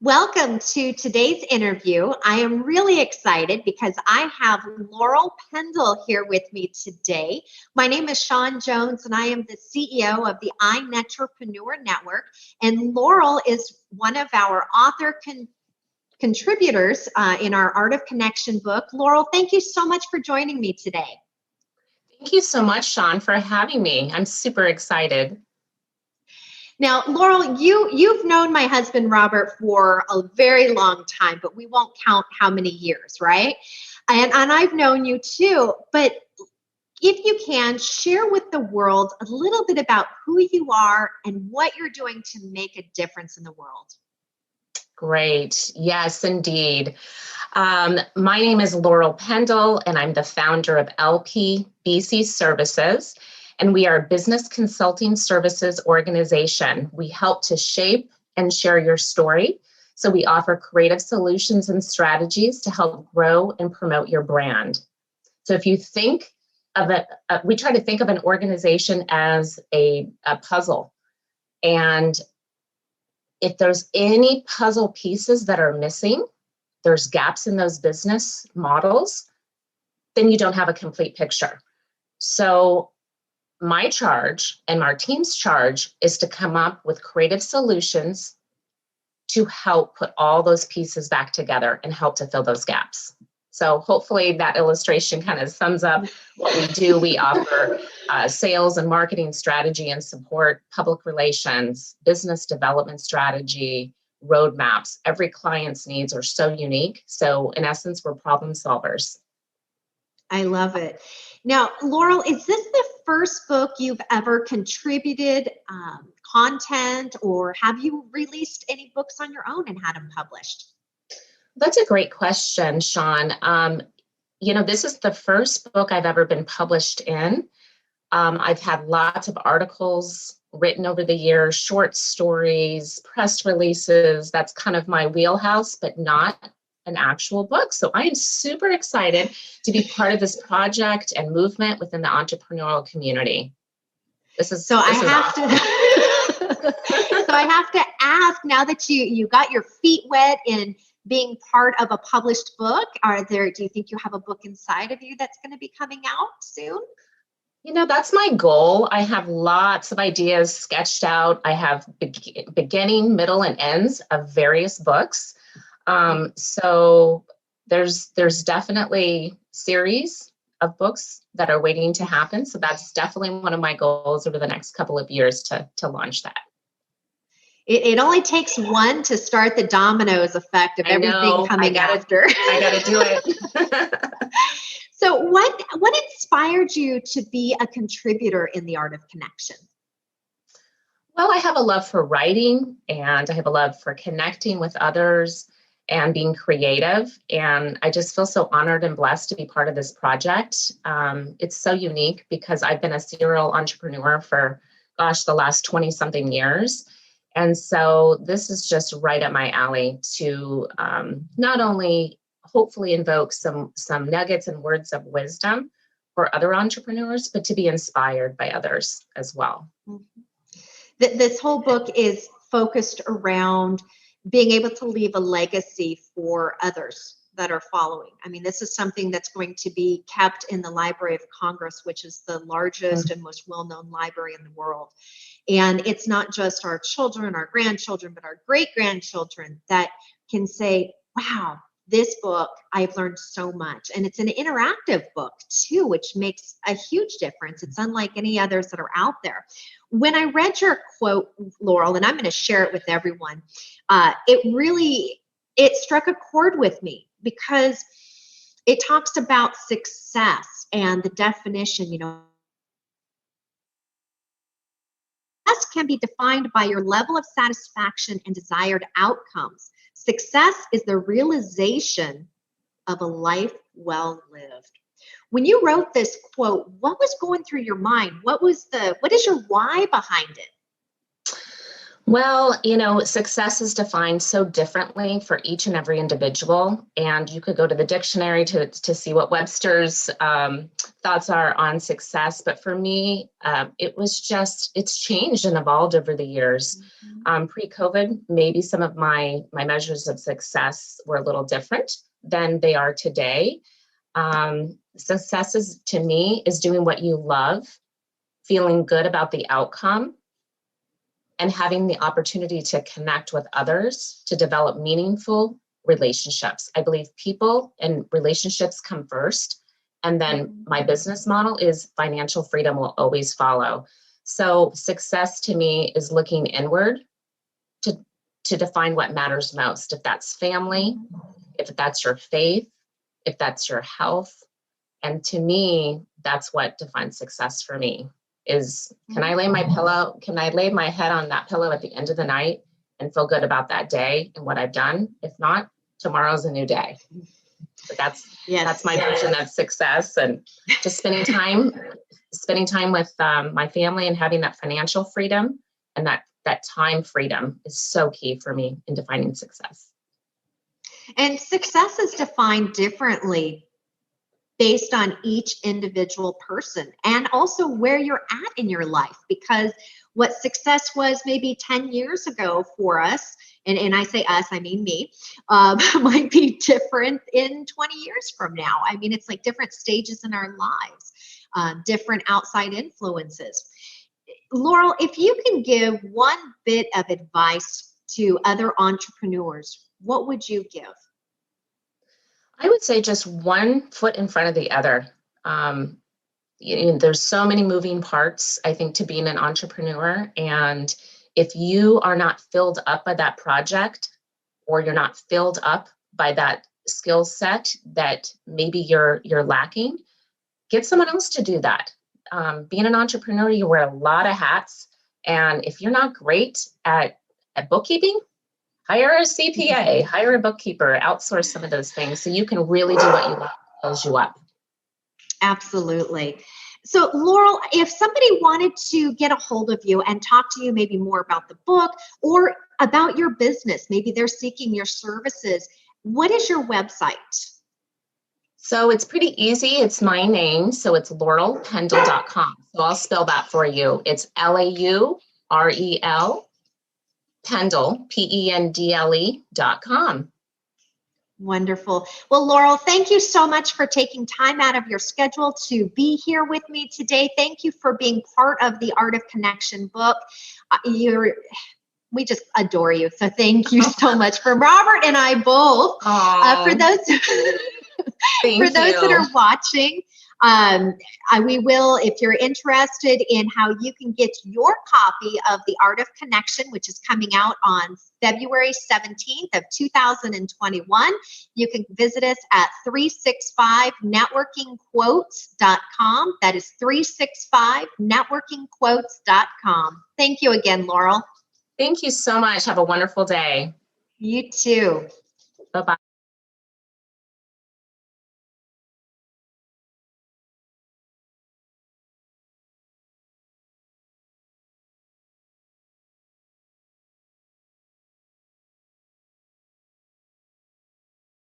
Welcome to today's interview. I am really excited because I have Laurel Pendle here with me today. My name is Shawn Jones and I am the CEO of the iNetrepreneur Network. And Laurel is one of our author contributors in our Art of Connection book. Laurel, thank you so much for joining me today. Thank you so much, Shawn, for having me. I'm super excited. Now, Laurel, you've known my husband, Robert, for a very long time, but we won't count how many years, right? And I've known you too, but if you can, share with the world a little bit about who you are and what you're doing to make a difference in the world. Great. Yes, indeed. My name is Laurel Pendle, and I'm the founder of LP BC Services. And we are a business consulting services organization. We help to shape and share your story. So we offer creative solutions and strategies to help grow and promote your brand. So if you think of it, we try to think of an organization as a puzzle. And if there's any puzzle pieces that are missing, there's gaps in those business models, then you don't have a complete picture. So my charge and our team's charge is to come up with creative solutions to help put all those pieces back together and help to fill those gaps. So hopefully that illustration kind of sums up what we do. We offer sales and marketing strategy and support, public relations, business development strategy, roadmaps. Every client's needs are so unique. So in essence, we're problem solvers. I love it. Now, Laurel, is this the first book you've ever contributed content, or have you released any books on your own and had them published? That's a great question, Shawn. This is the first book I've ever been published in. I've had lots of articles written over the years, short stories, press releases. That's kind of my wheelhouse, but not an actual book. So I am super excited to be part of this project and movement within the entrepreneurial community. So I have to ask, now that you got your feet wet in being part of a published book, do you think you have a book inside of you that's going to be coming out soon? That's my goal. I have lots of ideas sketched out. I have beginning, middle, and ends of various books. So there's definitely series of books that are waiting to happen. So that's definitely one of my goals over the next couple of years to launch that. It only takes one to start the dominoes effect of everything coming after. I got to do it. So what inspired you to be a contributor in the Art of Connection? Well, I have a love for writing, and I have a love for connecting with others and being creative. And I just feel so honored and blessed to be part of this project. It's so unique because I've been a serial entrepreneur for, the last 20 something years. And so this is just right up my alley to not only hopefully invoke some nuggets and words of wisdom for other entrepreneurs, but to be inspired by others as well. This whole book is focused around being able to leave a legacy for others that are following. I mean, this is something that's going to be kept in the Library of Congress, which is the largest and most well-known library in the world. And it's not just our children, our grandchildren, but our great-grandchildren that can say, wow, this book, I've learned so much. And it's an interactive book too, which makes a huge difference. It's unlike any others that are out there. When I read your quote, Laurel, and I'm going to share it with everyone, it struck a chord with me because it talks about success and the definition, success can be defined by your level of satisfaction and desired outcomes. Success is the realization of a life well lived. When you wrote this quote, what was going through your mind? What is your why behind it? Well, success is defined so differently for each and every individual. And you could go to the dictionary to see what Webster's thoughts are on success. But for me, it's changed and evolved over the years. Pre-COVID, maybe some of my measures of success were a little different than they are today. Success to me is doing what you love, feeling good about the outcome, and having the opportunity to connect with others to develop meaningful relationships. I believe people and relationships come first. And then my business model is financial freedom will always follow. So success to me is looking inward to define what matters most. If that's family, if that's your faith, if that's your health. And to me, that's what defines success for me. Is can I lay my head on that pillow at the end of the night and feel good about that day and what I've done? If not, tomorrow's a new day. But that's my version of success, and just spending time with my family and having that financial freedom and that time freedom is so key for me in defining success. And success is defined differently based on each individual person and also where you're at in your life, because what success was maybe 10 years ago for us, and I say us, I mean me, might be different in 20 years from now. I mean, it's like different stages in our lives, different outside influences. Laurel, if you can give one bit of advice to other entrepreneurs, what would you give? I would say just one foot in front of the other. There's so many moving parts, I think, to being an entrepreneur. And if you are not filled up by that project, or you're not filled up by that skill set that maybe you're lacking, get someone else to do that. Being an entrepreneur, you wear a lot of hats. And if you're not great at bookkeeping, hire a CPA, hire a bookkeeper, outsource some of those things so you can really do what you love, fills you up. Absolutely. So, Laurel, if somebody wanted to get a hold of you and talk to you maybe more about the book or about your business, maybe they're seeking your services, what is your website? So it's pretty easy. It's my name. So it's laurelpendle.com. So I'll spell that for you. It's Laurel, Pendle, Pendle.com. Wonderful. Well, Laurel, thank you so much for taking time out of your schedule to be here with me today. Thank you for being part of the Art of Connection book. We just adore you. So thank you so much for Robert and I both. For those that are watching, we will, if you're interested in how you can get your copy of The Art of Connection, which is coming out on February 17th of 2021, you can visit us at 365networkingquotes.com. That is 365networkingquotes.com. Thank you again, Laurel. Thank you so much. Have a wonderful day. You too. Bye-bye.